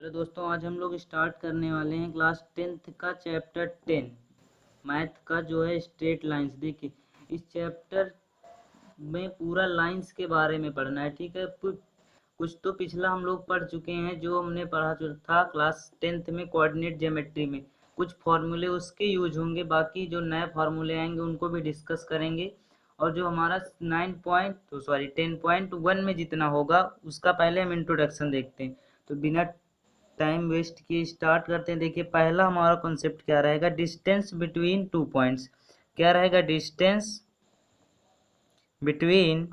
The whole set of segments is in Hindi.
हेलो दोस्तों, आज हम लोग स्टार्ट करने वाले हैं क्लास 10th का चैप्टर 10 मैथ का जो है स्ट्रेट लाइंस। देखिए, इस चैप्टर में पूरा लाइंस के बारे में पढ़ना है। ठीक है, कुछ तो पिछला हम लोग पढ़ चुके हैं, जो हमने पढ़ा जो था क्लास 10th में कोऑर्डिनेट ज्योमेट्री में। कुछ फॉर्मूले उसके यूज होंगे, बाकी जो नए फॉर्मूले आएंगे उनको भी डिस्कस करेंगे। और जो हमारा 10.1 में जितना होगा उसका पहले हम इंट्रोडक्शन देखते हैं। तो बिना टाइम वेस्ट किए स्टार्ट करते हैं। देखिए, पहला हमारा कॉन्सेप्ट क्या रहेगा, डिस्टेंस बिटवीन टू पॉइंट्स। क्या रहेगा, डिस्टेंस बिटवीन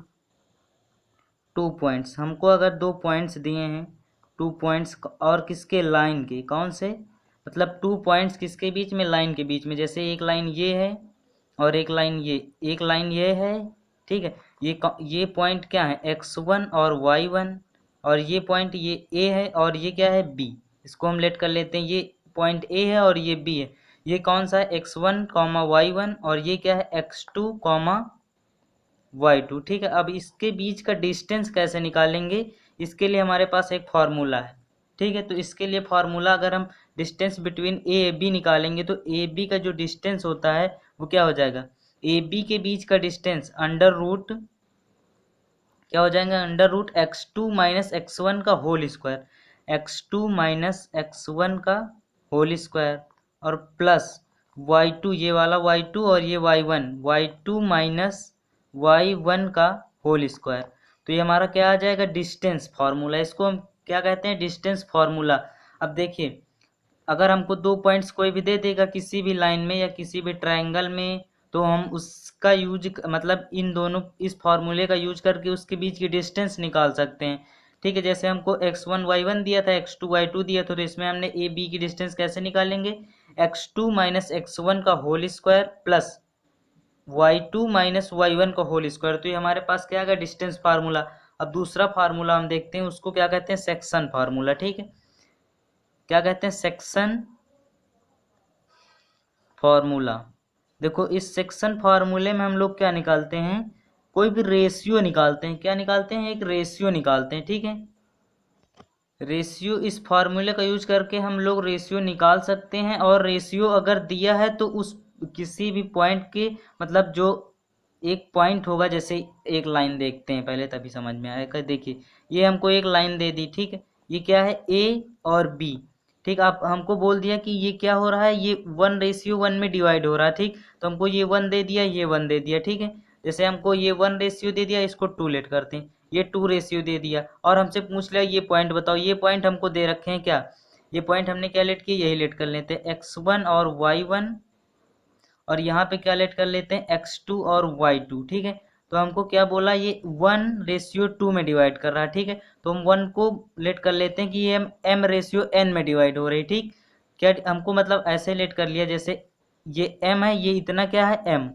टू पॉइंट्स। हमको अगर दो पॉइंट्स दिए हैं, टू पॉइंट्स, और किसके, लाइन के, कौन से, मतलब टू पॉइंट्स किसके बीच में, लाइन के बीच में। जैसे एक लाइन ये है और एक लाइन ये, एक लाइन ये है। ठीक है, ये पॉइंट क्या है, x1 और y1, और ये पॉइंट ये a है और ये क्या है, b। इसको हम लेट कर लेते हैं, ये पॉइंट a है और ये b है। ये कौन सा है, x1 कॉमा y1, और ये क्या है, x2 कॉमा y2। ठीक है, अब इसके बीच का डिस्टेंस कैसे निकालेंगे, इसके लिए हमारे पास एक फार्मूला है। ठीक है, तो इसके लिए फार्मूला, अगर हम डिस्टेंस बिटवीन ए बी निकालेंगे तो ए बी का जो डिस्टेंस होता है वो क्या हो जाएगा, ए बी के बीच का डिस्टेंस अंडर रूट क्या हो जाएगा, under root x2 minus x1 का whole square, x2 minus x1 का होल स्क्वायर, और प्लस y2, ये वाला y2 और ये y1, y2 माइनस y1 का होल स्क्वायर। तो ये हमारा क्या आ जाएगा, डिस्टेंस फार्मूला। इसको हम क्या कहते हैं, डिस्टेंस फार्मूला। अब देखिए, अगर हमको दो पॉइंट्स कोई भी दे देगा किसी भी लाइन में या किसी भी ट्रायंगल में, तो हम उसका यूज, मतलब इन दोनों, इस फार्मूले का यूज करके उसके बीच की डिस्टेंस निकाल सकते हैं। ठीक है, जैसे हमको x1 y1 दिया था, x2 y2 दिया, तो इसमें हमने ए बी की डिस्टेंस कैसे निकालेंगे, x2 माइनस x1 का whole square plus y2 minus y1 का होल स्क्वायर। तो ये हमारे पास क्या आ गया, डिस्टेंस फार्मूला। अब दूसरा फार्मूला हम देखते हैं, उसको क्या कहते हैं, सेक्शन फार्मूला। ठीक है, क्या कहते हैं, सेक्शन फार्मूला। देखो, इस सेक्शन फार्मूले में हम लोग क्या निकालते हैं, कोई भी रेशियो निकालते हैं। क्या निकालते हैं, एक रेशियो निकालते हैं। ठीक है, रेशियो, इस फार्मूले का यूज करके हम लोग रेशियो निकाल सकते हैं। और रेशियो अगर दिया है तो उस किसी भी पॉइंट के, मतलब जो एक पॉइंट होगा, जैसे एक लाइन देखते हैं पहले, तभी समझ में आएगा। देखिए, ये हमको एक लाइन दे दी। ठीक है, ये क्या है, ए और बी। ठीक, आप हमको बोल दिया कि ये क्या हो रहा है, ये 1:1 में डिवाइड हो रहा है। ठीक, तो हमको ये 1 दे दिया, ये 1 दे दिया। ठीक है, जैसे हमको ये 1 दे दिया, इसको 2 लेट करते हैं, ये 2 दे दिया, और हमसे पूछ लिया ये पॉइंट बताओ। ये पॉइंट हमको दे रखे हैं क्या, ये पॉइंट हमने क्या लेट किया, यही लेट कर लेते हैं, x1 और y1, और यहाँ पे क्या लेट कर लेते हैं, x2 और y2। ठीक है, तो हमको क्या बोला, ये 1:2 में डिवाइड कर रहा है। ठीक है, तो हम 1 को लेट कर लेते हैं कि ये m/n में डिवाइड हो रही है। ठीक, क्या हमको, मतलब ऐसे लेट कर लिया, जैसे ये m है, ये इतना क्या है, m,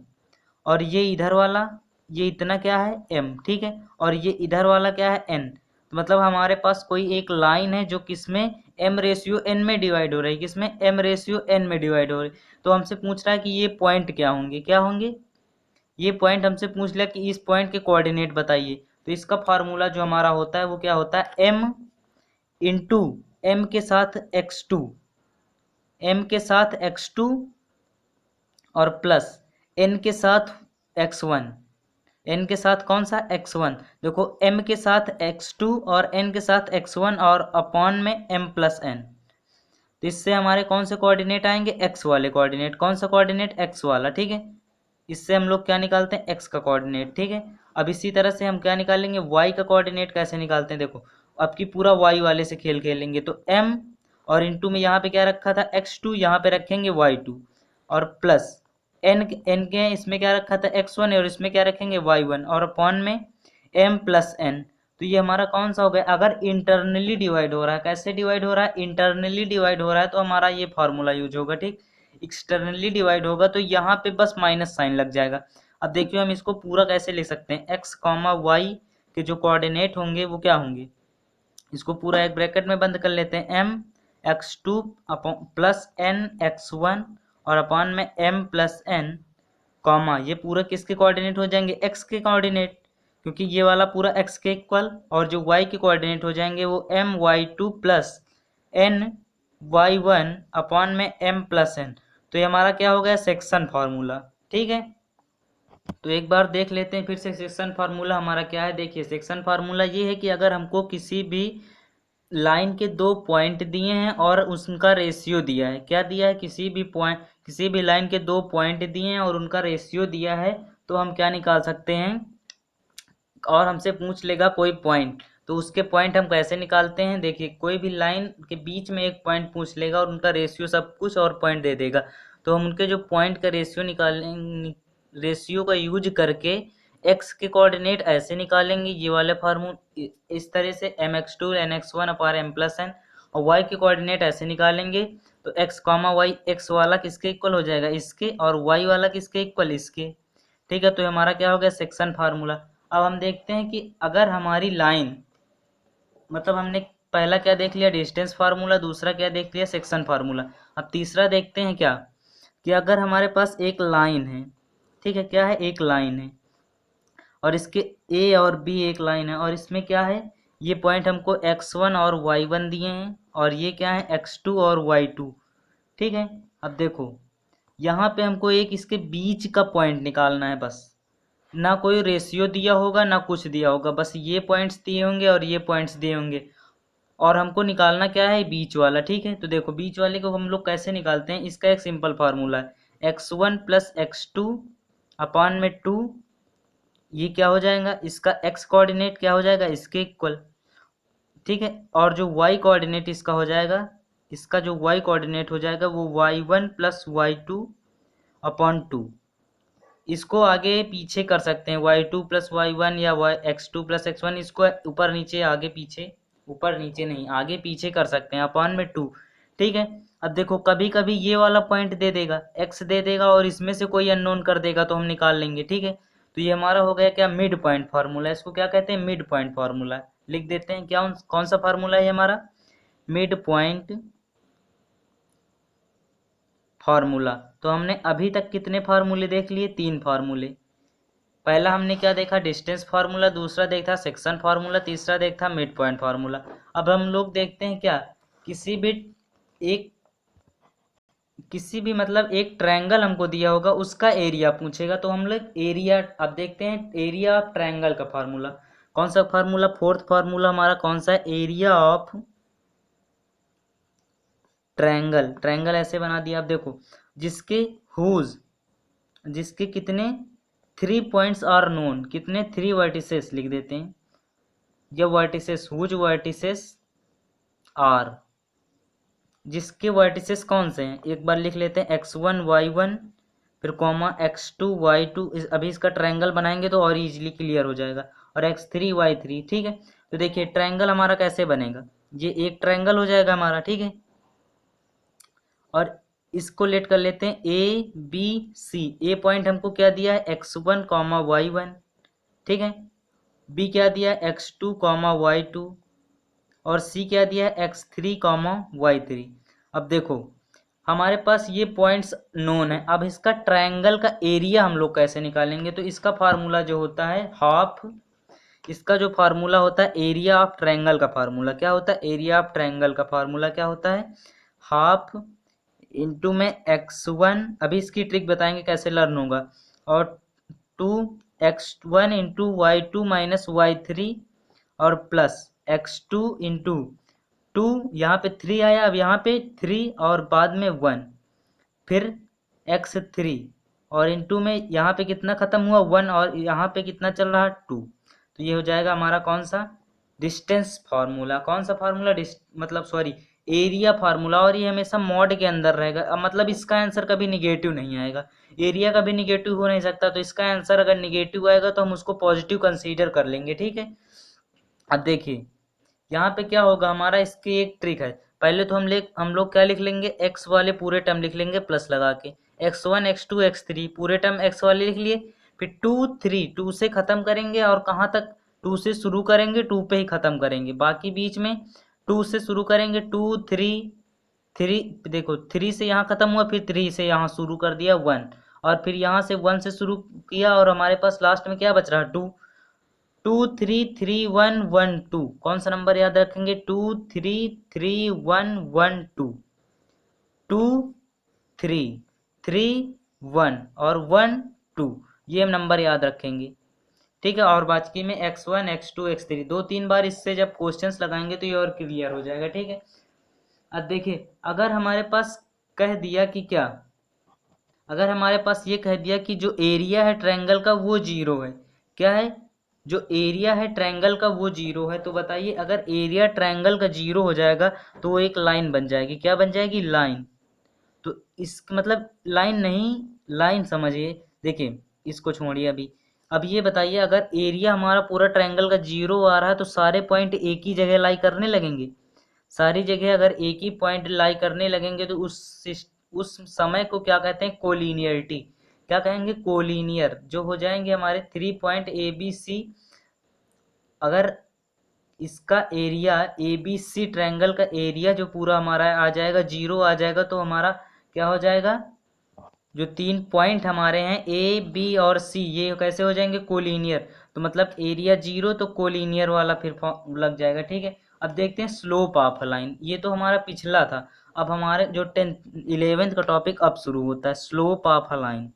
और ये इधर वाला, ये इतना क्या है, m। ठीक है, और ये इधर वाला क्या है, n। तो मतलब हमारे पास कोई एक लाइन है जो किसमें, m/n में डिवाइड हो रही है, किसमें, m/n में डिवाइड हो रही है। तो हमसे पूछ रहा है कि ये पॉइंट क्या होंगे, क्या होंगे, ये पॉइंट हमसे पूछ लिया कि इस पॉइंट के कोऑर्डिनेट बताइए। तो इसका फार्मूला जो हमारा होता है वो क्या होता है, m इंटू m के साथ x2, m के साथ x2, और प्लस n के साथ x1, n के साथ कौन सा, x1। देखो, m के साथ x2 और n के साथ x1, और अपॉन में m प्लस n। तो इससे हमारे कौन से कोऑर्डिनेट आएंगे, x वाले कोऑर्डिनेट। कौन सा कोऑर्डिनेट, x वाला। ठीक है, इससे हम लोग क्या निकालते हैं, x का कोऑर्डिनेट। ठीक है, अब इसी तरह से हम क्या निकालेंगे, y का कोऑर्डिनेट कैसे निकालते हैं। देखो, अब की पूरा y वाले से खेल खेलेंगे, तो m, और इंटू में यहाँ पे क्या रखा था, x2, यहाँ पे रखेंगे y2, और प्लस n के इसमें क्या रखा था, x1, और इसमें क्या रखेंगे, y1, और अपॉन में m प्लस n। तो ये हमारा कौन सा हो गया, अगर इंटरनली डिवाइड हो रहा है, कैसे डिवाइड हो रहा है, इंटरनली डिवाइड हो रहा है, तो हमारा ये फार्मूला यूज होगा। ठीक, एक्सटर्नली डिवाइड होगा तो यहाँ पे बस माइनस साइन लग जाएगा। अब देखिए, हम इसको पूरा कैसे लिख सकते हैं, x कॉमा वाई के जो कोऑर्डिनेट होंगे वो क्या होंगे, इसको पूरा एक ब्रैकेट में बंद कर लेते हैं, m x2 plus n x1, और अपॉन में m प्लस n, कॉमा, ये पूरा किसके कोऑर्डिनेट हो जाएंगे, x के कोऑर्डिनेट, क्योंकि ये वाला पूरा x के इक्वल, और जो y के कोऑर्डिनेट हो जाएंगे वो m y2 plus ny1 upon में m+n। तो ये हमारा क्या हो गया, सेक्शन फार्मूला। ठीक है, तो एक बार देख लेते हैं फिर से सेक्शन फार्मूला हमारा क्या है। देखिए सेक्शन फार्मूला ये है कि अगर हमको किसी भी लाइन के दो पॉइंट दिए हैं और उनका रेशियो दिया है, क्या दिया है, किसी भी लाइन के दो पॉइंट दिए हैं और उनका रेशियो दिया है, तो हम क्या निकाल सकते हैं, और हमसे पूछ लेगा कोई पॉइंट, तो उसके पॉइंट हम कैसे निकालते हैं। देखिए कोई भी लाइन के बीच में एक पॉइंट पूछ लेगा और उनका रेशियो सब कुछ और पॉइंट दे देगा, तो हम उनके जो पॉइंट का रेशियो निकालेंगे, रेशियो का यूज करके एक्स के कोऑर्डिनेट ऐसे निकालेंगे, ये वाले फार्मूला इस तरह से mx2 nx1 अपार m+n, और y के कोऑर्डिनेट ऐसे निकालेंगे, तो x कॉमा वाई, एक्स वाला किसके इक्वल हो जाएगा, इसके, और y वाला किसके इक्वल, इसके। ठीक है, तो हमारा क्या हो गया, सेक्शन फार्मूला। अब हम देखते हैं कि अगर हमारी लाइन, मतलब हमने पहला क्या देख लिया, डिस्टेंस फार्मूला, दूसरा क्या देख लिया, सेक्शन फार्मूला। अब तीसरा देखते हैं क्या, कि अगर हमारे पास एक लाइन है, ठीक है, क्या है, एक लाइन है, और इसके ए और बी एक लाइन है, और इसमें क्या है, ये पॉइंट हमको x1 और y1 दिए हैं, और ये क्या है, x2 और y2। ठीक है, अब देखो यहाँ पे हमको एक इसके बीच का पॉइंट निकालना है बस, ना कोई रेशियो दिया होगा ना कुछ दिया होगा, बस ये पॉइंट्स दिए होंगे और ये पॉइंट्स दिए होंगे, और हमको निकालना क्या है, बीच वाला। ठीक है, तो देखो बीच वाले को हम लोग कैसे निकालते हैं, इसका एक सिंपल फार्मूला है, x1 प्लस x2 अपॉन में 2, ये क्या हो जाएगा, इसका x कोऑर्डिनेट क्या हो जाएगा, इसके इक्वल। ठीक है, और जो y कोऑर्डिनेट इसका हो जाएगा, इसका जो y कोऑर्डिनेट हो जाएगा वो y1 प्लस y2 अपॉन 2। इसको आगे पीछे कर सकते हैं, y2 प्लस y1 या x2 प्लस x1, इसको ऊपर नीचे आगे पीछे, ऊपर नीचे नहीं आगे पीछे कर सकते हैं, अपॉन में 2। ठीक है, अब देखो कभी कभी ये वाला पॉइंट दे देगा, x दे देगा, और इसमें से कोई अननोन कर देगा तो हम निकाल लेंगे। ठीक है, तो ये हमारा हो गया क्या, मिड पॉइंट फार्मूला। इसको क्या कहते हैं, मिड पॉइंट फार्मूला। लिख देते हैं, क्या कौन सा फार्मूला है हमारा, मिड पॉइंट फार्मूला। तो हमने अभी तक कितने फार्मूले देख लिए, 3 फार्मूले। पहला हमने क्या देखा, डिस्टेंस फार्मूला, दूसरा देखा सेक्शन फार्मूला, तीसरा देखा मिड पॉइंट फार्मूला। अब हम लोग देखते हैं क्या, किसी भी मतलब एक ट्रायंगल हमको दिया होगा, उसका एरिया पूछेगा, तो हम लोग एरिया, अब देखते हैं एरिया ऑफ ट्रायंगल का फार्मूला। कौन सा फार्मूला, फोर्थ फार्मूला हमारा कौन सा है, एरिया ऑफ ट्रायंगल। ट्रायंगल ऐसे बना दिया, आप देखो, जिसके कितने 3 पॉइंट्स आर नोन, कितने 3 वर्टिसेस लिख देते हैं, ये वर्टिसेस, हुज वर्टिसेस आर, जिसके वर्टिसेस कौन से हैं, एक बार लिख लेते हैं, x1 y1 फिर कॉमा x2 y2। अभी इसका ट्रायंगल बनाएंगे तो और इजीली क्लियर हो जाएगा, और x3 y3। ठीक है, तो देखिए ट्रायंगल हमारा कैसे बनेगा, ये एक ट्रायंगल हो जाएगा हमारा। ठीक है, और इसको लेट कर लेते हैं ए बी सी। ए पॉइंट हमको क्या दिया है, x1 कॉमा y1। ठीक है, बी क्या दिया है, x2 कॉमा y2, और सी क्या दिया है, x3 कॉमा y3। अब देखो हमारे पास ये पॉइंट्स नोन है, अब इसका ट्रायंगल का एरिया हम लोग कैसे निकालेंगे, तो इसका फार्मूला जो होता है हाफ, इसका जो फार्मूला होता है एरिया ऑफ ट्रायंगल का फार्मूला, क्या होता है, एरिया ऑफ ट्रायंगल का फार्मूला क्या होता है, हाफ इंटू में x1, अभी इसकी ट्रिक बताएंगे कैसे लर्न होगा, और 2x1 into y2 minus y3, और प्लस x2 इंटू 2, यहाँ पे 3 आया, अब यहाँ पे 3 और बाद में 1, फिर x3, और इंटू में यहाँ पे कितना खत्म हुआ 1, और यहाँ पे कितना चल रहा 2। तो ये हो जाएगा हमारा कौन सा, डिस्टेंस फार्मूला। कौन सा फार्मूला, मतलब सॉरी, एरिया फार्मूला, और ये हमेशा मॉड के अंदर रहेगा। अब मतलब इसका आंसर कभी निगेटिव नहीं आएगा, एरिया कभी निगेटिव हो नहीं सकता, तो इसका आंसर अगर निगेटिव आएगा तो हम उसको पॉजिटिव कंसीडर कर लेंगे। ठीक है, अब देखिए यहाँ पे क्या होगा हमारा, इसकी एक ट्रिक है, पहले तो हम लोग क्या लिख लेंगे, एक्स वाले पूरे टर्म लिख लेंगे प्लस लगा के, x1 x2 x3 पूरे टर्म एक्स वाले लिख लिए, फिर 2 3, 2 से ख़त्म करेंगे, और कहाँ तक, 2 से शुरू करेंगे 2 पे ही ख़त्म करेंगे, बाकी बीच में 2 से शुरू करेंगे, 2 3 3, देखो 3 से यहाँ ख़त्म हुआ, फिर 3 से यहाँ शुरू कर दिया 1, और फिर यहाँ से 1 से शुरू किया, और हमारे पास लास्ट में क्या बच रहा 2, 233112 कौन सा नंबर याद रखेंगे? 233112 2331 और 12 ये हम नंबर याद रखेंगे, ठीक है। और बाकी में x1 x2 x3 2-3 बार इससे जब क्वेश्चंस लगाएंगे तो ये और क्लियर हो जाएगा, ठीक है। अब देखिए अगर हमारे पास कह दिया कि क्या, अगर हमारे पास ये कह दिया कि जो एरिया है ट्रायंगल का वो 0 है, क्या है? जो एरिया है ट्रायंगल का वो 0 है, तो बताइए अगर एरिया ट्रायंगल का 0 हो जाएगा तो वो एक लाइन बन जाएगी। क्या बन जाएगी? लाइन। तो इस मतलब लाइन नहीं, लाइन समझिए। देखिए इसको छोड़िए अभी। अब ये बताइए अगर एरिया हमारा पूरा ट्रायंगल का 0 आ रहा है तो सारे पॉइंट एक ही जगह लाई करने लगेंगे। सारी जगह अगर एक ही पॉइंट लाई करने लगेंगे तो उस समय को क्या कहते हैं? कोलिनियरिटी। क्या कहेंगे? कोलिनियर। जो हो जाएंगे हमारे 3 पॉइंट ए बी सी, अगर इसका area A B C triangle का एरिया जो पूरा हमारा आ जाएगा 0 आ जाएगा तो हमारा क्या हो जाएगा? जो 3 पॉइंट हमारे हैं ए बी और सी ये कैसे हो जाएंगे? कोलिनियर। तो मतलब एरिया 0 तो कोलिनियर वाला फिर लग जाएगा, ठीक है। अब देखते हैं स्लोप ऑफ अ लाइन। ये तो हमारा पिछला था। अब हमारे जो 11th का टॉपिक अब शुरू होता है, slope of a line.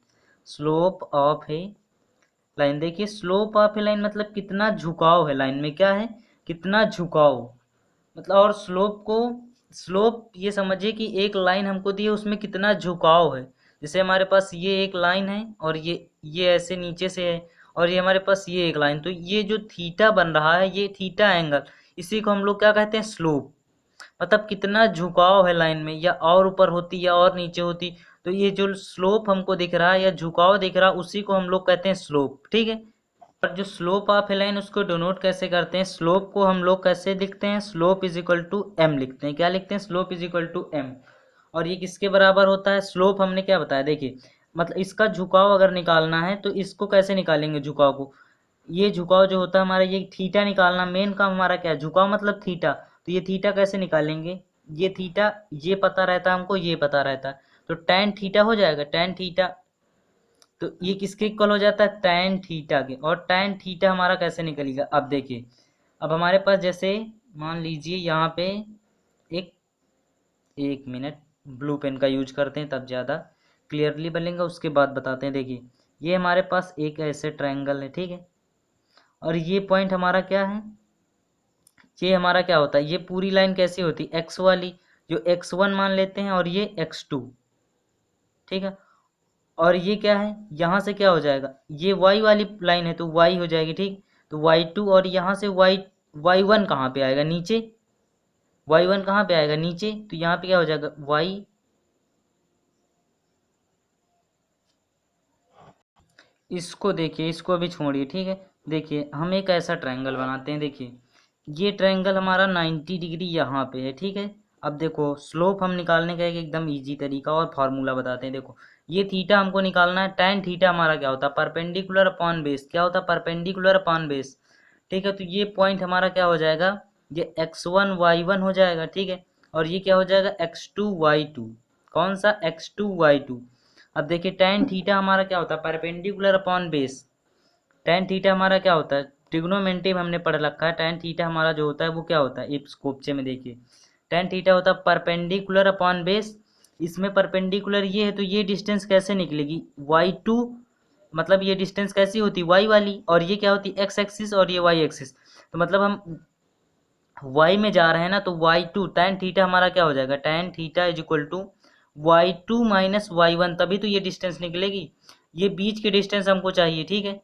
Slope of A line. देखिए स्लोप ऑफ ए लाइन मतलब कितना झुकाव है लाइन में, क्या है? कितना झुकाव। मतलब और स्लोप को, स्लोप ये समझिए कि एक लाइन हमको दी है उसमें कितना झुकाव है। जैसे हमारे पास ये एक लाइन है और ये ऐसे नीचे से है और ये हमारे पास ये एक लाइन, तो ये जो थीटा बन रहा है ये थीटा एंगल, इसी को हम लोग क्या कहते हैं? स्लोप। मतलब कितना झुकाव है लाइन में, या और ऊपर होती या और नीचे होती, तो ये जो स्लोप हमको दिख रहा है या झुकाव दिख रहा है उसी को हम लोग कहते हैं स्लोप, ठीक है। और जो स्लोप ऑफ ए लाइन उसको डिनोट कैसे करते हैं? स्लोप को हम लोग कैसे लिखते हैं? Slope is equal to M लिखते हैं। क्या लिखते हैं? Slope is equal to M. और ये किसके बराबर होता है? स्लोप हमने क्या बताया, देखिए मतलब इसका झुकाव अगर निकालना है तो इसको कैसे निकालेंगे झुकाव को? ये झुकाव जो होता है हमारा, ये थीटा निकालना मेन काम हमारा क्या है? झुकाव मतलब थीटा। तो ये थीटा कैसे निकालेंगे? ये थीटा ये पता रहता है हमको, ये पता रहता है, तो tan थीटा हो जाएगा। tan थीटा तो ये किसके इक्वल हो जाता है? tan थीटा के। और tan थीटा हमारा कैसे निकलेगा? अब देखिए अब हमारे पास जैसे मान लीजिए यहाँ पे एक मिनट ब्लू पेन का यूज करते हैं तब ज़्यादा क्लियरली बनेगा, उसके बाद बताते हैं। देखिए ये हमारे पास एक ऐसे ट्रायंगल है, ठीक है। और ये पॉइंट हमारा क्या है? ये हमारा क्या होता है? ये पूरी लाइन कैसी होती है? एक्स वाली, जो x1 मान लेते हैं और ये x2, ठीक है। और ये क्या है? यहाँ से क्या हो जाएगा? ये y वाली लाइन है तो y हो जाएगी, ठीक। तो y2 और यहाँ से y1 कहाँ पे आएगा? नीचे। y1 कहाँ पे आएगा? नीचे। तो यहाँ पे क्या हो जाएगा? y, इसको देखिए, इसको अभी छोड़िए, ठीक है। देखिए हम एक ऐसा ट्रायंगल बनाते हैं। देखिए ये ट्रायंगल हमारा 90 डिग्री यहाँ पे है, ठीक है। अब देखो स्लोप हम निकालने का एक एकदम इजी तरीका और फार्मूला बताते हैं। देखो ये थीटा हमको निकालना है। tan थीटा हमारा क्या होता है? Perpendicular upon base. क्या होता है? परपेंडिकुलर अपॉन बेस, ठीक है। तो ये पॉइंट हमारा क्या हो जाएगा? ये x1 y1 हो जाएगा, ठीक है। और ये क्या हो जाएगा? x2 y2। कौन सा? x2 y2। अब देखिए tan थीटा हमारा क्या होता है? Perpendicular upon base. tan theta हमारा क्या होता है? ट्रिग्नोमेट्री में हमने पढ़ रखा है। tan थीटा हमारा जो होता है वो क्या होता है? इस स्कोपचे में देखिए tan थीटा होता है परपेंडिकुलर अपॉन बेस। इसमें परपेंडिकुलर ये है तो ये डिस्टेंस कैसे निकलेगी? y2, मतलब ये डिस्टेंस कैसी होती? y वाली। और ये क्या होती? x एक्सिस और ये y एक्सिस। तो मतलब हम y में जा रहे हैं ना, तो y2 tan थीटा हमारा क्या हो जाएगा? tan theta is equal to y2 minus y1, तभी तो ये डिस्टेंस निकलेगी। ये बीच की डिस्टेंस हमको चाहिए, ठीक है।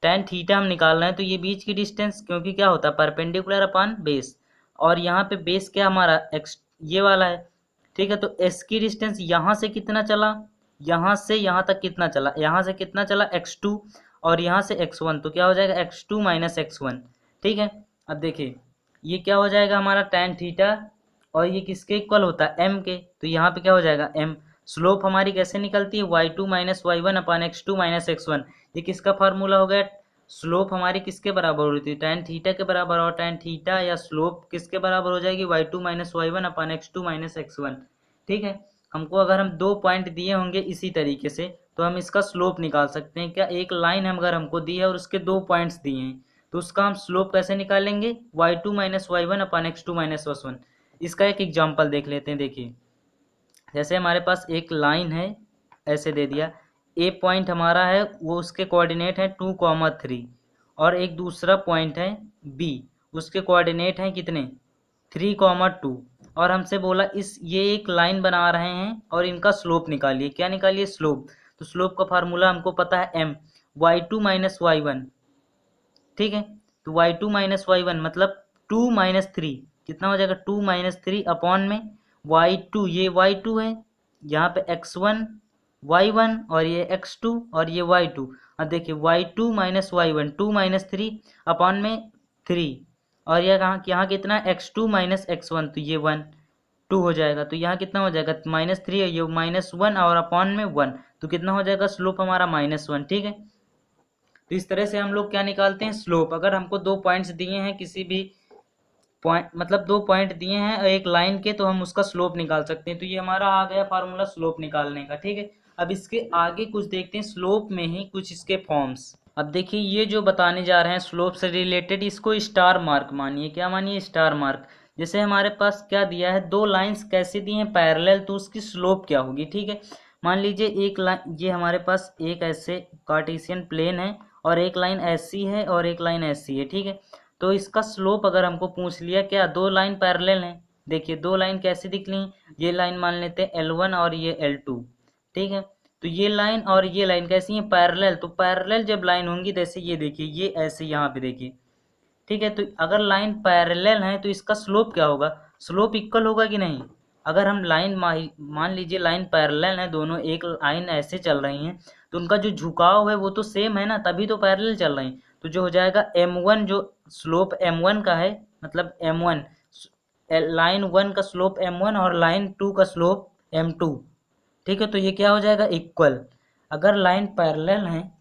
tan थीटा हम निकाल रहे हैं तो ये बीच की डिस्टेंस, क्योंकि क्या होता है? Perpendicular upon base. और यहाँ पे बेस क्या हमारा? एक्स ये वाला है, ठीक है। तो एस की डिस्टेंस यहाँ से कितना चला? यहाँ से यहाँ तक कितना चला? यहाँ से कितना चला? x2 और यहाँ से x1, तो क्या हो जाएगा? x2 माइनस x1, ठीक है। अब देखिए ये क्या हो जाएगा हमारा? tan थीटा, और ये किसके इक्वल होता है? m के। तो यहाँ पे क्या हो जाएगा? m। स्लोप हमारी कैसे निकलती है? y2 minus y1 upon x2 minus x1। ये किसका फार्मूला हो गया? स्लोप हमारी किसके बराबर होती है? tan थीटा के बराबर। और tan थीटा या स्लोप किसके बराबर हो जाएगी? y2 minus y1 upon x2 minus x1, ठीक है। हमको अगर हम 2 पॉइंट दिए होंगे इसी तरीके से तो हम इसका स्लोप निकाल सकते हैं। क्या एक लाइन अगर हमको दी है और उसके 2 पॉइंट्स दिए हैं तो उसका हम स्लोप कैसे निकालेंगे, y2 minus y one upon x2 minus x1। इसका एक एग्जाम्पल देख लेते हैं। देखिए जैसे हमारे पास एक लाइन है, ऐसे दे दिया, ए पॉइंट हमारा है वो उसके कोऑर्डिनेट है 2,3 और एक दूसरा पॉइंट है बी, उसके कोऑर्डिनेट हैं कितने 3,2 और हमसे बोला इस ये एक लाइन बना रहे हैं और इनका स्लोप निकालिए। क्या निकालिए, स्लोप। तो स्लोप का फार्मूला हमको पता है m, y2 minus y one, ठीक है। तो y2 माइनस वाई वन मतलब 2 माइनस थ्री, कितना हो जाएगा 2 माइनस थ्री अपॉन में y2, ये y2 है, यहाँ पे x1 y1 और ये x2 और ये y2। अब देखिए y2 minus y one 2 minus three upon में 3 और ये यहाँ कितना x2 माइनस x1, तो ये 1 2 हो जाएगा। तो यहाँ कितना हो जाएगा माइनस थ्री है, ये माइनस वन और अपॉन में 1, तो कितना हो जाएगा स्लोप हमारा -1, ठीक है। तो इस तरह से हम लोग क्या निकालते हैं, स्लोप। अगर हमको दो पॉइंट्स दिए हैं किसी भी पॉइंट, मतलब दो पॉइंट दिए हैं एक लाइन के, तो हम उसका स्लोप निकाल सकते हैं। तो ये हमारा आ गया फार्मूला स्लोप निकालने का, ठीक है। अब इसके आगे कुछ देखते हैं स्लोप में ही कुछ इसके फॉर्म्स। अब देखिए ये जो बताने जा रहे हैं स्लोप से रिलेटेड, इसको स्टार मार्क मानिए। क्या मानिए, स्टार मार्क। जैसे हमारे पास क्या दिया है, दो लाइंस कैसे दी हैं, पैरेलल, तो उसकी स्लोप क्या होगी, ठीक है। मान लीजिए एक लाइन, ये हमारे पास एक ऐसे कार्टेशियन प्लेन है और एक लाइन ऐसी है और एक लाइन ऐसी है, ठीक है। तो इसका स्लोप अगर हमको पूछ लिया, क्या दो लाइन पैरेलल हैं, देखिए दो लाइन कैसे दिखली, ये लाइन मान लेते हैं L1 और ये L2, ठीक है। तो ये लाइन और ये लाइन कैसी है, पैरेलल। तो पैरेलल जब लाइन होंगी, जैसे ये देखिए ये ऐसे यहाँ पे देखिए, ठीक है। तो अगर लाइन पैरेलल है तो इसका स्लोप क्या होगा, स्लोप इक्वल होगा कि नहीं। अगर हम लाइन मान लीजिए लाइन पैरेलल है, दोनों एक लाइन ऐसे चल रही हैं, तो उनका जो झुकाव है वो तो सेम है ना, तभी तो पैरेलल चल रही हैं। तो जो हो जाएगा m1, जो स्लोप m1 का है, मतलब m1 लाइन 1 का स्लोप m1 और लाइन 2 का स्लोप m2, ठीक है। तो ये क्या हो जाएगा, इक्वल। अगर लाइन पैरेलल है,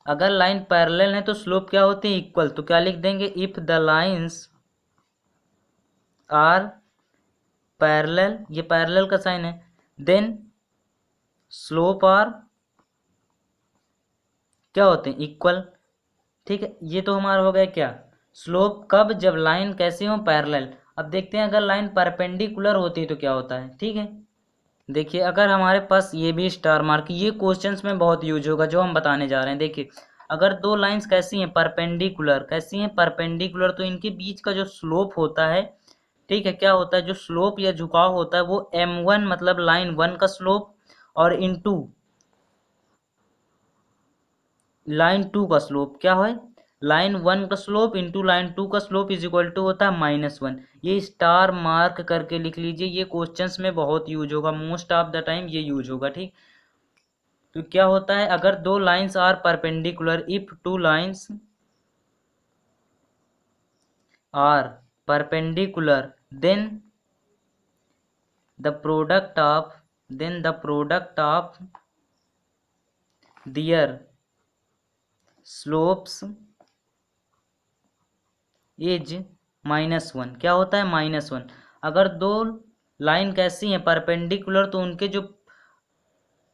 अगर लाइन पैरेलल है तो स्लोप क्या होते हैं, इक्वल। तो क्या लिख देंगे, if the lines are parallel, ये पैरेलल का साइन है, देन स्लोप आर क्या होते हैं, इक्वल, ठीक है। ये तो हमारा हो गया क्या, स्लोप। कब, जब लाइन कैसे हो, पैरेलल। अब देखते हैं अगर लाइन परपेंडिकुलर होती है तो क्या होता है, ठीक है। देखिए अगर हमारे पास ये भी स्टार मार्क, ये क्वेश्चंस में बहुत यूज होगा जो हम बताने जा रहे हैं। देखिए अगर दो लाइंस कैसी हैं, परपेंडिकुलर, कैसी हैं, परपेंडिकुलर, तो इनके बीच का जो स्लोप होता है, ठीक है, क्या होता है, जो स्लोप या झुकाव होता है वो m1 मतलब लाइन 1 का स्लोप और इनटू लाइन 2 का स्लोप, क्या है, लाइन 1 का स्लोप इंटू लाइन 2 का स्लोप इज इक्वल टू होता है -1। ये स्टार मार्क करके लिख लीजिए, ये क्वेश्चंस में बहुत यूज होगा, मोस्ट ऑफ द टाइम ये यूज होगा, ठीक। तो क्या होता है, अगर दो lines are perpendicular, if two lines are perpendicular, then the product of their slopes is -1। क्या होता है, -1। अगर दो लाइन कैसी हैं, परपेंडिकुलर, तो उनके जो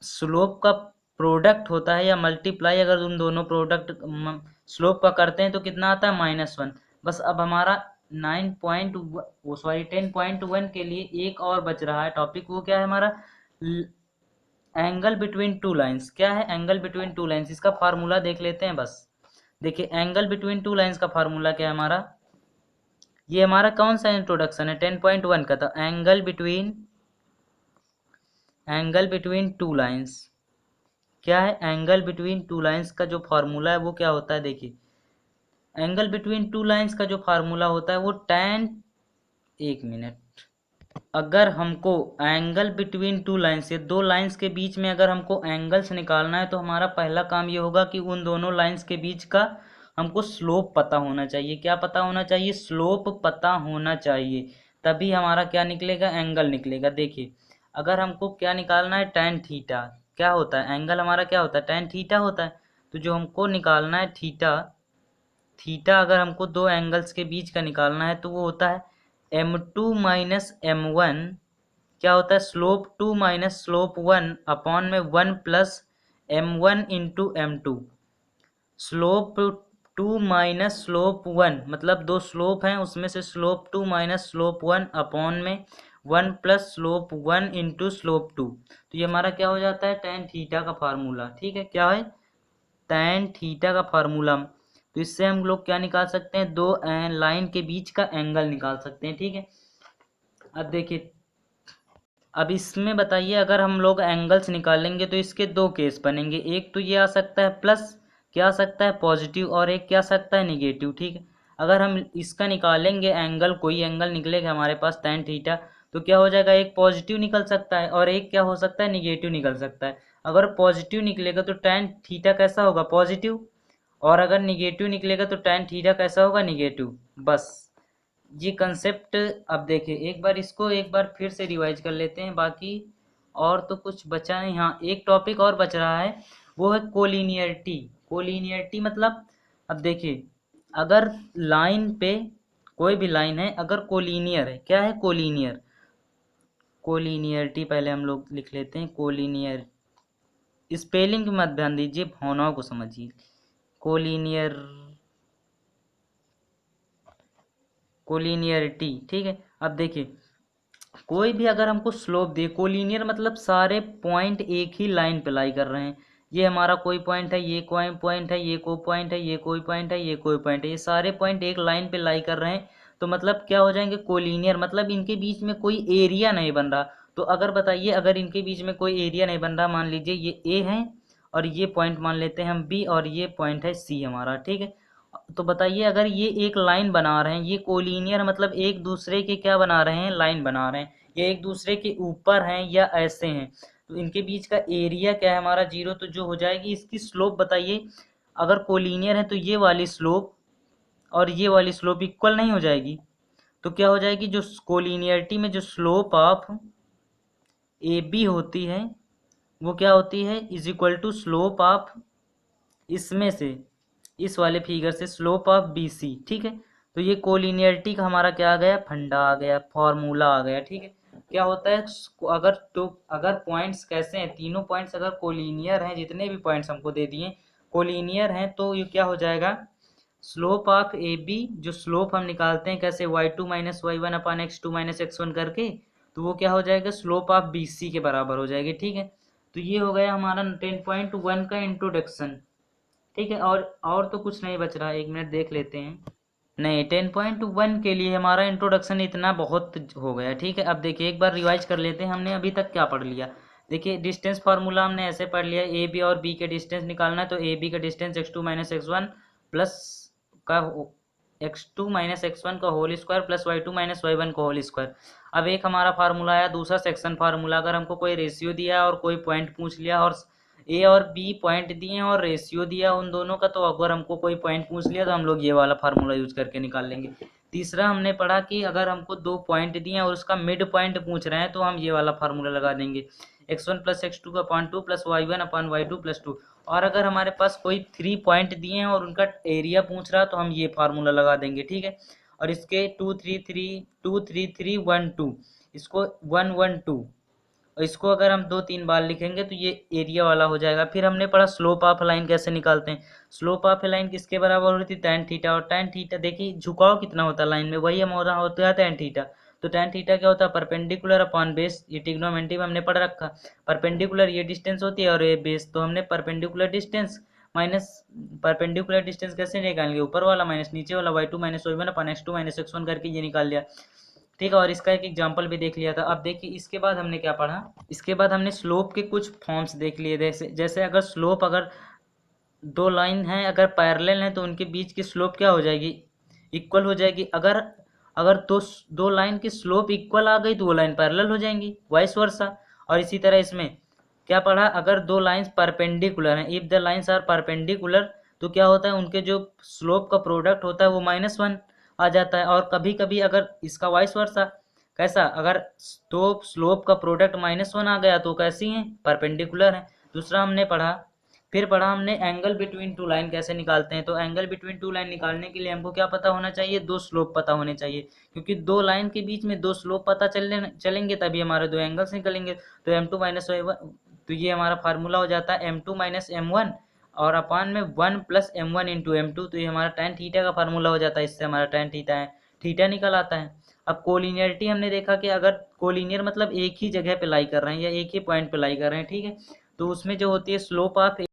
स्लोप का प्रोडक्ट होता है या मल्टीप्लाई, अगर उन दोनों प्रोडक्ट स्लोप का करते हैं तो कितना आता है, -1। बस अब हमारा 10.1 के लिए एक और बच रहा है टॉपिक, वो क्या है हमारा, एंगल बिटवीन टू लाइंस। क्या है, एंगल बिटवीन टू लाइंस, इसका फार्मूला देख लेते हैं बस। देखिए एंगल बिटवीन टू लाइंस का फार्मूला क्या है हमारा, ये हमारा कौन सा इंट्रोडक्शन है, 10.1 का था। एंगल बिटवीन टू लाइंस क्या है, एंगल बिटवीन टू लाइंस का जो फार्मूला है वो क्या होता है, देखिए एंगल बिटवीन टू लाइंस का जो फार्मूला होता है वो एक मिनट, अगर हमको एंगल बिटवीन टू लाइंस, ये दो लाइंस के बीच में अगर हमको एंगल्स निकालना है, तो हमारा पहला काम ये होगा कि उन दोनों लाइंस के बीच का हमको स्लोप पता होना चाहिए। क्या पता होना चाहिए, स्लोप पता होना चाहिए, तभी हमारा क्या निकलेगा, एंगल निकलेगा। देखिए अगर हमको क्या निकालना है, tan थीटा, क्या होता है, एंगल हमारा क्या होता है, tan थीटा होता है। तो जो हमको निकालना है थीटा अगर हमको दो एंगल्स के बीच का निकालना है तो वो होता है m2 माइनस m1, क्या होता है, स्लोप 2 माइनस स्लोप 1 अपॉन में 1 plus m1 into m2। Slope 2 minus slope 1, मतलब दो स्लोप हैं उसमें से स्लोप 2 माइनस स्लोप 1 अपॉन में 1 प्लस स्लोप 1 इंटू स्लोप 2। तो ये हमारा क्या हो जाता है, tan थीटा का फार्मूला। ठीक है, क्या है, tan थीटा का फार्मूला। तो इससे हम लोग क्या निकाल सकते हैं, दो लाइन के बीच का एंगल निकाल सकते हैं। ठीक है, अब देखिए, अब इसमें बताइए अगर हम लोग एंगल्स निकालेंगे तो इसके दो केस बनेंगे। एक तो ये आ सकता है प्लस, क्या आ सकता है पॉजिटिव, और एक क्या आ सकता है निगेटिव। ठीक है, अगर हम इसका निकालेंगे एंगल, कोई एंगल निकलेगा हमारे पास tan थीटा, तो क्या हो जाएगा, एक पॉजिटिव निकल सकता है और एक क्या हो सकता है, निगेटिव निकल सकता है। अगर पॉजिटिव निकलेगा तो tan थीटा कैसा होगा, पॉजिटिव, और अगर निगेटिव निकलेगा तो tan थीटा कैसा होगा, निगेटिव। बस ये कंसेप्ट। अब देखिए एक बार इसको एक बार फिर से रिवाइज कर लेते हैं, बाकी और तो कुछ बचा नहीं। हाँ, एक टॉपिक और बच रहा है, वो है कोलिनियरिटी। कोलिनियरिटी मतलब, अब देखिए अगर लाइन पे, कोई भी लाइन है अगर कोलिनियर है, क्या है कोलिनियर, कोलिनियरिटी पहले हम लोग लिख लेते हैं। कोलिनियर, स्पेलिंग मत ध्यान दीजिए, भावनाओं को समझिए। Collinear, collinearity. ठीक है, अब देखिए कोई भी अगर हमको स्लोप दे, कोलिनियर मतलब सारे पॉइंट एक ही लाइन पे लाई कर रहे हैं। ये हमारा कोई पॉइंट है, ये कोई पॉइंट है, ये कोई पॉइंट है, ये कोई पॉइंट है, ये कोई पॉइंट है, ये सारे पॉइंट एक लाइन पे लाई कर रहे हैं। तो मतलब क्या हो जाएंगे, कोलिनियर, मतलब इनके बीच में कोई एरिया नहीं बन रहा। तो अगर बताइए, अगर इनके बीच में कोई एरिया नहीं बन रहा, मान लीजिए ये ए है और ये पॉइंट मान लेते हैं हम बी और ये पॉइंट है सी हमारा। ठीक है, तो बताइए अगर ये एक लाइन बना रहे हैं, ये कोलिनियर मतलब एक दूसरे के क्या बना रहे हैं, लाइन बना रहे हैं, ये एक दूसरे के ऊपर हैं या ऐसे हैं, तो इनके बीच का एरिया क्या है हमारा, जीरो। तो जो हो जाएगी इसकी स्लोप बताइए, अगर कोलिनियर है तो ये वाली स्लोप और ये वाली स्लोप इक्वल नहीं हो जाएगी। तो क्या हो जाएगी, जो कोलिनियरिटी में जो स्लोप ऑफ ए बी होती है वो क्या होती है, is equal to slope of, इसमें से, इस वाले फिगर से स्लोप ऑफ बी सी। ठीक है, तो ये कोलिनियरिटी का हमारा क्या आ गया, फंडा आ गया, फॉर्मूला आ गया। ठीक है, क्या होता है, अगर तो अगर पॉइंट्स कैसे हैं, तीनों पॉइंट्स अगर कोलिनियर हैं, जितने भी पॉइंट्स हमको दे दिए कोलिनियर हैं, तो ये क्या हो जाएगा, स्लोप ऑफ ए बी, जो स्लोप हम निकालते हैं कैसे, y2 minus y one upon x2 minus x1 करके, तो वो क्या हो जाएगा, स्लोप ऑफ बी सी के बराबर हो जाएगी। ठीक है, तो ये हो गया हमारा 10.1 का इंट्रोडक्शन। ठीक है, और तो कुछ नहीं बच रहा, एक मिनट देख लेते हैं। नहीं, 10.1 के लिए हमारा इंट्रोडक्शन इतना बहुत हो गया। ठीक है, अब देखिए एक बार रिवाइज कर लेते हैं, हमने अभी तक क्या पढ़ लिया। देखिए डिस्टेंस फार्मूला हमने ऐसे पढ़ लिया, ए बी और बी के डिस्टेंस निकालना है, तो ए बी का distance x2 minus x1 plus का x2 माइनस x1 का whole square plus y2 minus y1 का होल स्क्वायर। अब एक हमारा फार्मूला आया दूसरा सेक्शन फार्मूला, अगर हमको कोई रेशियो दिया और कोई पॉइंट पूछ लिया और ए और बी पॉइंट दिए और रेशियो दिया उन दोनों का, तो अगर हमको कोई पॉइंट पूछ लिया तो हम लोग ये वाला फार्मूला यूज करके निकाल लेंगे। तीसरा हमने पढ़ा कि अगर हमको दो पॉइंट दिए और उसका मिड पॉइंट पूछ रहे हैं तो हम ये वाला फार्मूला लगा देंगे, x1 प्लस x2 का upon 2 plus y1 upon y2 plus 2। और अगर हमारे पास कोई 3 पॉइंट दिए हैं और उनका एरिया पूछ रहा है तो हम ये फार्मूला लगा देंगे। ठीक है, और इसके 2 3 3 इसको 1 1 2, और इसको अगर हम 2 3 बार लिखेंगे तो ये एरिया वाला हो जाएगा। फिर हमने पढ़ा स्लोप ऑफ लाइन कैसे निकालते हैं, स्लोप ऑफ लाइन किसके बराबर होती है, tan थीटा, और tan थीटा देखिए झुकाव कितना होता है लाइन में, वही हमारा होता है tan थीटा। तो tan थीटा क्या होता है, परपेंडिकुलर अपॉन बेस, ये ट्रिग्नोमेट्री में हमने पढ़ रखा। परपेंडिकुलर ये डिस्टेंस होती है और ये बेस, तो हमने perpendicular distance minus, perpendicular distance कैसे निकालेंगे, ऊपर वाला माइनस नीचे वाला, y2 minus y1 upon x2 minus x1 करके ये निकाल लिया। ठीक है, और इसका एक एग्जाम्पल भी देख लिया था। अब देखिए इसके बाद हमने क्या पढ़ा, इसके बाद हमने स्लोप के कुछ फॉर्म्स देख लिए, जैसे जैसे अगर स्लोप, अगर दो लाइन हैं अगर पैरेलल हैं तो उनके बीच की स्लोप क्या हो जाएगी, इक्वल हो जाएगी। अगर अगर दो लाइन की स्लोप इक्वल आ गई तो वो लाइन पैरेलल हो जाएंगी, वाइस वर्सा। और इसी तरह इसमें क्या पढ़ा, अगर दो लाइंस परपेंडिकुलर हैं, if the lines are perpendicular, तो क्या होता है, उनके जो स्लोप का प्रोडक्ट होता है वो -1 आ जाता है। और कभी कभी अगर इसका वाइस वर्सा, कैसा, अगर दो स्लोप का प्रोडक्ट -1 आ गया तो कैसी हैं, परपेंडिकुलर हैं। दूसरा हमने पढ़ा, फिर पढ़ा हमने एंगल बिटवीन टू लाइन कैसे निकालते हैं। तो एंगल बिटवीन टू लाइन निकालने के लिए हमको क्या पता होना चाहिए, दो स्लोप पता होने चाहिए, क्योंकि दो लाइन के बीच में दो स्लोप पता चलेंगे तभी हमारे दो एंगल्स निकलेंगे। तो m2 माइनस y1, तो ये हमारा फार्मूला हो जाता है m2 माइनस m1 और अपान में 1 प्लस m1 इंटू m2, तो ये हमारा tan थीटा का फार्मूला हो जाता है, इससे हमारा tan थीटा है, थीटा निकल आता है। अब कोलिनियरिटी हमने देखा कि अगर कोलिनियर मतलब एक ही जगह पे लाई कर रहे हैं या एक ही पॉइंट पे लाई कर रहे हैं, ठीक है, तो उसमें जो होती है स्लोप ऑफ